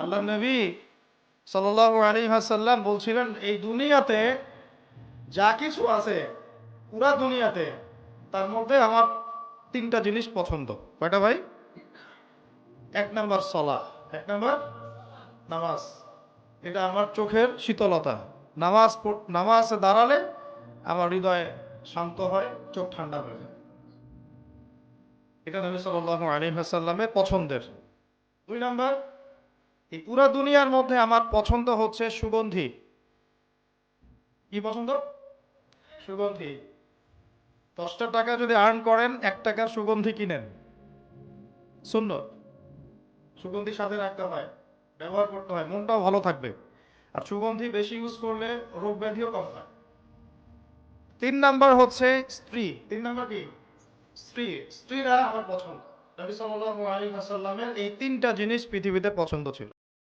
আল্লাহ নবী সাল্লাল্লাহু আলাইহি ওয়াসাল্লাম বলছিলেন, এই দুনিয়াতে যা কিছু আছে পুরা দুনিয়াতে, তার মধ্যে আমার তিনটা জিনিস পছন্দ। কয়টা ভাই? এক নাম্বার সালাহ, এক নাম্বার নামাজ। এটা আমার চোখের শীতলতা। নামাজে দাঁড়ালে আমার হৃদয় শান্ত হয়, চোখ ঠান্ডা হয়ে যায়। এটা নবী সাল্লাল্লাহু আলাইহি ওয়াসাল্লামের পছন্দের। দুই নাম্বার, এই পুরা দুনিয়ার মধ্যে আমার পছন্দ হচ্ছে সুগন্ধি। কি পছন্দ? সুগন্ধি। 10টা টাকা যদি আর্ন করেন, 1 টাকার সুগন্ধি কিনেন, সুন্নত। সুগন্ধি সাথে রাখতে হয়, ব্যবহার করতে হয়, মনটাও ভালো থাকবে। আর সুগন্ধি বেশি ইউজ করলে রোগ ব্যাধিও কম হয়। 3 নাম্বার হচ্ছে স্ত্রী। 3 নাম্বার কি? স্ত্রী। স্ত্রীরা আমার পছন্দ। নবী সাল্লাল্লাহু আলাইহি ওয়াসাল্লামের এই 3টা জিনিস পৃথিবীতে পছন্দ ছিল।